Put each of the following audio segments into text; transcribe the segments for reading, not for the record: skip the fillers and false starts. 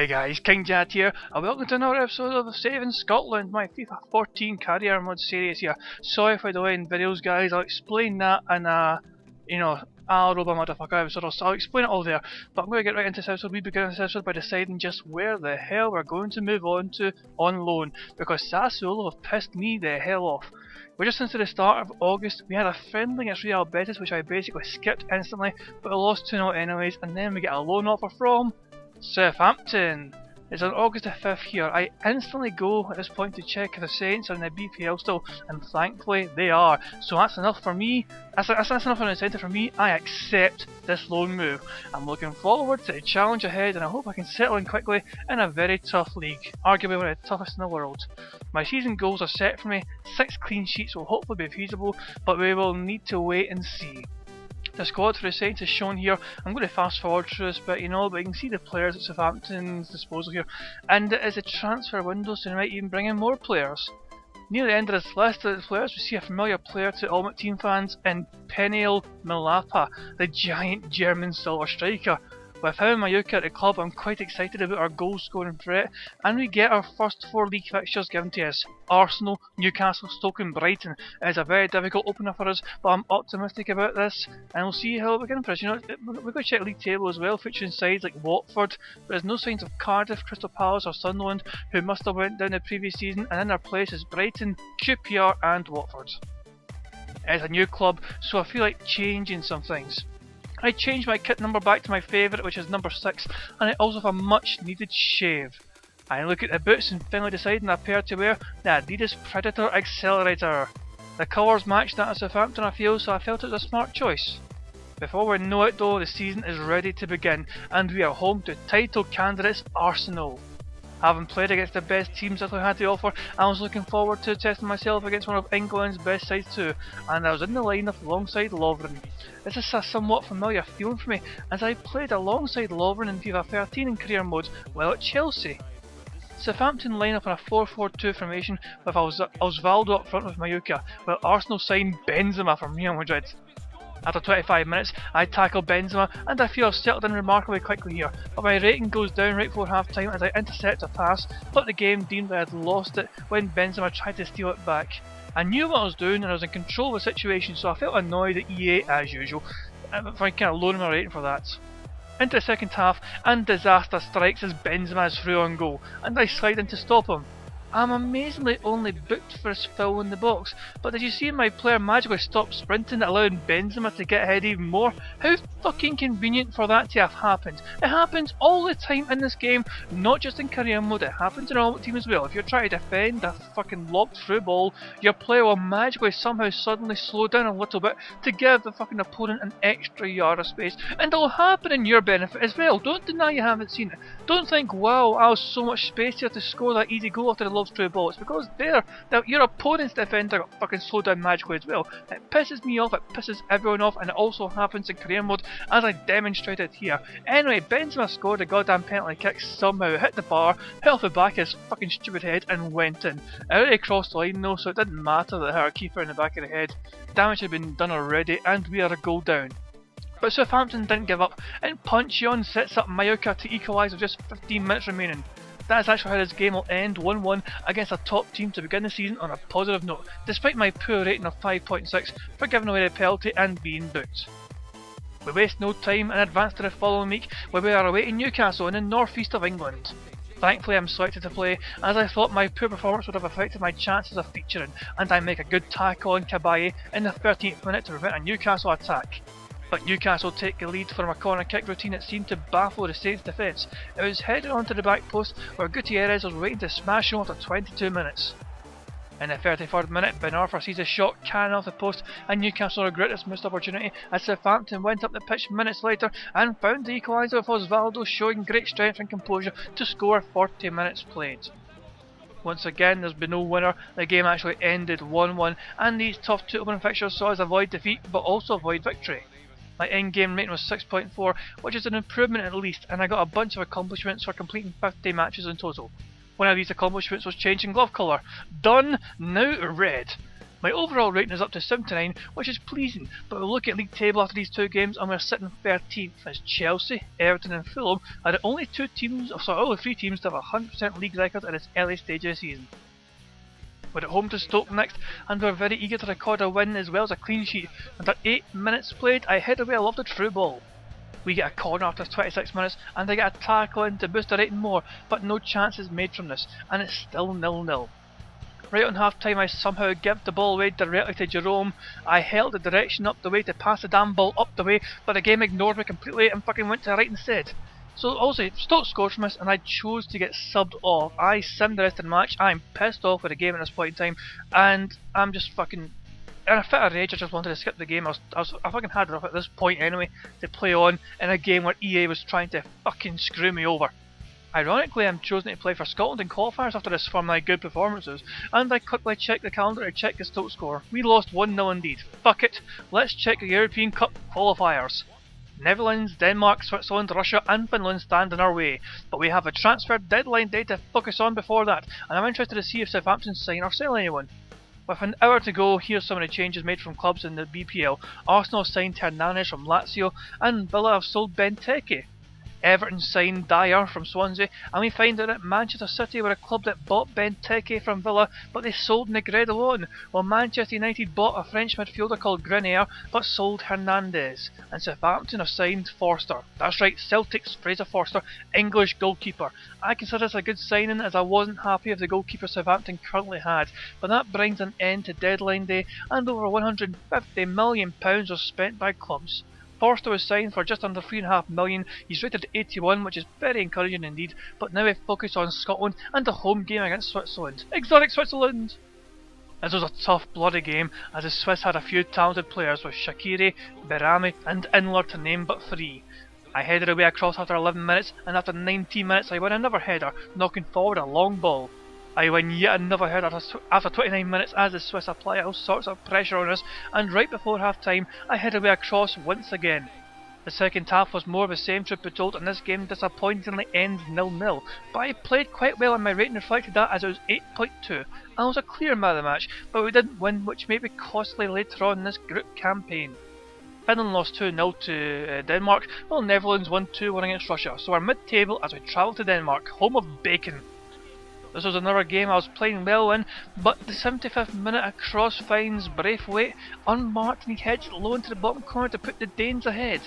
Hi guys, King Jad here, and welcome to another episode of Saving Scotland, my FIFA 14 career mode series here. Sorry for the delay in videos guys, I'll explain that in I'll rob a motherfucker episode, so I'll explain it all there. But I'm going to get right into this episode. We begin this episode by deciding just where the hell we're going to move on to on loan, because Sassuolo have pissed me the hell off. We're just into the start of August. We had a friendly against Real Betis, which I basically skipped instantly, but I lost 2-0 anyways, and then we get a loan offer from Southampton. It's on August the 5th here. I instantly go at this point to check if the Saints are in the BPL still, and thankfully they are. So that's enough for me. That's enough of an incentive for me. I accept this loan move. I'm looking forward to the challenge ahead, and I hope I can settle in quickly in a very tough league, arguably one of the toughest in the world. My season goals are set for me. 6 clean sheets will hopefully be feasible, but we will need to wait and see. The squad for the Saints is shown here. I'm going to fast forward through this bit, but you can see the players at Southampton's disposal here. And it is a transfer window, so they might even bring in more players. Near the end of this list of the players, we see a familiar player to Ultimate Team fans in Peniel Milapa, the giant German silver striker. With him and Mayuka at the club, I'm quite excited about our goal scoring threat, and we get our first 4 league fixtures given to us. Arsenal, Newcastle, Stoke and Brighton. It is a very difficult opener for us, but I'm optimistic about this, and we'll see how it begins for us. We're going to check the league table as well, featuring sides like Watford, but there's no signs of Cardiff, Crystal Palace or Sunderland, who must have went down the previous season, and in their place is Brighton, QPR and Watford. It's a new club, so I feel like changing some things. I changed my kit number back to my favourite, which is number 6, and I also have a much needed shave. I look at the boots and finally decide on a pair to wear, the Adidas Predator Accelerator. The colours match that of Southampton I feel, so I felt it was a smart choice. Before we know it though, the season is ready to begin, and we are home to title candidates Arsenal. Having played against the best teams that I had to offer, I was looking forward to testing myself against one of England's best sides too, and I was in the lineup alongside Lovren. This is a somewhat familiar feeling for me, as I played alongside Lovren in FIFA 13 in career mode while at Chelsea. Southampton line up in a 4-4-2 formation with Osvaldo up front with Mayuka, while Arsenal signed Benzema from Real Madrid. After 25 minutes, I tackle Benzema, and I feel I've settled in remarkably quickly here, but my rating goes down right before half time as I intercept a pass, but the game deemed I had lost it when Benzema tried to steal it back. I knew what I was doing and I was in control of the situation, so I felt annoyed at EA as usual, for kind of lowering my rating for that. Into the second half, and disaster strikes as Benzema is through on goal, and I slide in to stop him. I'm amazingly only booked for his foul in the box, but did you see my player magically stop sprinting, allowing Benzema to get ahead even more? How fucking convenient for that to have happened. It happens all the time in this game, not just in career mode, it happens in Ultimate Team as well. If you're trying to defend a fucking locked through ball, your player will magically somehow suddenly slow down a little bit to give the fucking opponent an extra yard of space, and it'll happen in your benefit as well. Don't deny you haven't seen it. Don't think, wow, I have so much space here to score that easy goal after the lob through ball. It's because your opponent's defender got fucking slowed down magically as well. It pisses me off, it pisses everyone off, and it also happens in career mode as I demonstrated here. Anyway, Benzema scored a goddamn penalty kick somehow, hit the bar, hit off the back of his fucking stupid head and went in. It already crossed the line though, so it didn't matter that it hit our keeper in the back of the head. Damage had been done already and we are a goal down. But Southampton didn't give up, and Puncheon sets up Mayuka to equalise with just 15 minutes remaining. That is actually how this game will end 1-1 against a top team to begin the season on a positive note, despite my poor rating of 5.6 for giving away the penalty and being booked. We waste no time and advance to the following week where we are away in Newcastle in the northeast of England. Thankfully I'm selected to play, as I thought my poor performance would have affected my chances of featuring, and I make a good tackle on Kabaye in the 13th minute to prevent a Newcastle attack. But Newcastle take the lead from a corner kick routine that seemed to baffle the Saints' defence. It was headed onto the back post where Gutierrez was waiting to smash him after 22 minutes. In the 33rd minute, Ben Arthur sees a shot cannon off the post, and Newcastle regret this missed opportunity as Southampton went up the pitch minutes later and found the equaliser with Osvaldo showing great strength and composure to score 40 minutes played. Once again, there's been no winner. The game actually ended 1-1, and these tough 2 opening fixtures saw us avoid defeat but also avoid victory. My in-game rating was 6.4, which is an improvement at least, and I got a bunch of accomplishments for completing 50 matches in total. One of these accomplishments was changing glove colour. Done! Now red! My overall rating is up to 79, which is pleasing, but we'll look at league table after these 2 games and we're sitting 13th as Chelsea, Everton and Fulham are the only 3 teams to have a 100% league record in its early stage of the season. We're at home to Stoke next, and we're very eager to record a win as well as a clean sheet. Under 8 minutes played, I head away a lofted through ball. We get a corner after 26 minutes, and I get a tackle in to boost the rating more, but no chances made from this, and it's still 0-0. Right on half time, I somehow give the ball away directly to Jerome. I held the direction up the way to pass the damn ball up the way, but the game ignored me completely and fucking went to the right instead. So also, Stoke scored from us and I chose to get subbed off. I simmed the rest of the match. I'm pissed off with the game at this point in time, and I'm just fucking in a fit of rage. I just wanted to skip the game. I fucking had enough at this point anyway to play on in a game where EA was trying to fucking screw me over. Ironically, I'm chosen to play for Scotland in qualifiers after this for my good performances, and I quickly checked the calendar to check the Stoke score. We lost 1-0 indeed. Fuck it, let's check the European Cup qualifiers. Netherlands, Denmark, Switzerland, Russia and Finland stand in our way, but we have a transfer deadline day to focus on before that, and I'm interested to see if Southampton sign or sell anyone. With an hour to go, here's some of the changes made from clubs in the BPL. Arsenal signed Hernandez from Lazio, and Villa have sold Benteke. Everton signed Dyer from Swansea, and we find out that Manchester City were a club that bought Benteke from Villa, but they sold Negredo on, while Manchester United bought a French midfielder called Grenier, but sold Hernandez. And Southampton have signed Forster. That's right, Celtic's Fraser Forster, English goalkeeper. I consider this a good signing, as I wasn't happy with the goalkeeper Southampton currently had, but that brings an end to deadline day, and over £150 million was spent by clubs. Forster was signed for just under £3.5 million. He's rated 81, which is very encouraging indeed, but now we focus on Scotland and the home game against Switzerland. Exotic Switzerland! This was a tough, bloody game, as the Swiss had a few talented players with Shaqiri, Berami and Inler to name but 3. I headed away across after 11 minutes, and after 19 minutes I won another header, knocking forward a long ball. I win yet another header after 29 minutes as the Swiss apply all sorts of pressure on us, and right before half time I head away across once again. The second half was more of the same, truth be told, and this game disappointingly ends 0-0, but I played quite well and my rating reflected that, as it was 8.2. I was a clear man of the match, but we didn't win, which may be costly later on in this group campaign. Finland lost 2-0 to Denmark, while Netherlands won 2-1 against Russia, so we're mid-table as we travel to Denmark, home of bacon. This was another game I was playing well in, but the 75th minute a cross finds Braithwaite unmarked and he heads it low into the bottom corner to put the Danes ahead.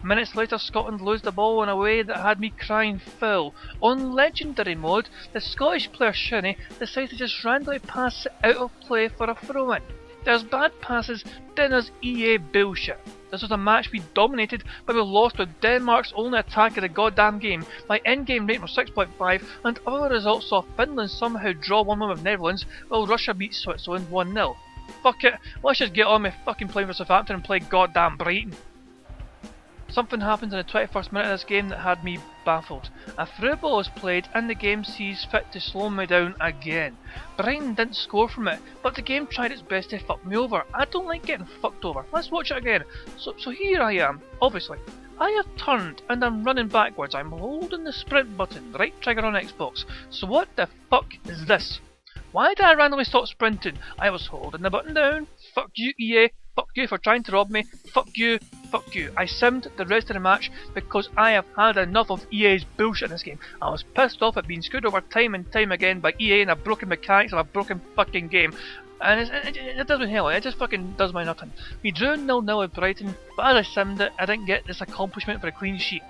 Minutes later, Scotland lose the ball in a way that had me crying foul. On legendary mode, the Scottish player Shinnie decides to just randomly pass it out of play for a throw-in. There's bad passes, then there's EA bullshit. This was a match we dominated, but we lost with Denmark's only attack of the goddamn game. My end-game rating was 6.5, and other results saw Finland somehow draw 1-1 with Netherlands, while Russia beat Switzerland 1-0. Fuck it, let's just get on with fucking playing for Southampton and play goddamn Brighton. Something happens in the 21st minute of this game that had me baffled. A through ball is played and the game sees fit to slow me down again. Brighton didn't score from it, but the game tried its best to fuck me over. I don't like getting fucked over. Let's watch it again. So here I am, obviously. I have turned and I'm running backwards. I'm holding the sprint button, right trigger on Xbox. So what the fuck is this? Why did I randomly stop sprinting? I was holding the button down. Fuck you, EA. Fuck you for trying to rob me. Fuck you. Fuck you. I simmed the rest of the match because I have had enough of EA's bullshit in this game. I was pissed off at being screwed over time and time again by EA and a broken mechanics of a broken fucking game. And it does me hell, it just fucking does my nothing. We drew 0-0 with Brighton, but as I simmed it, I didn't get this accomplishment for a clean sheet.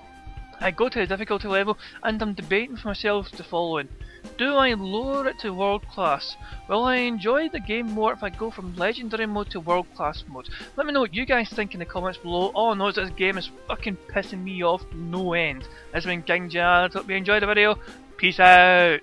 I go to the difficulty level and I'm debating for myself the following. Do I lower it to world class? Will I enjoy the game more if I go from legendary mode to world class mode? Let me know what you guys think in the comments below. All I know is this game is fucking pissing me off no end. This has been King Jad, hope you enjoyed the video. Peace out.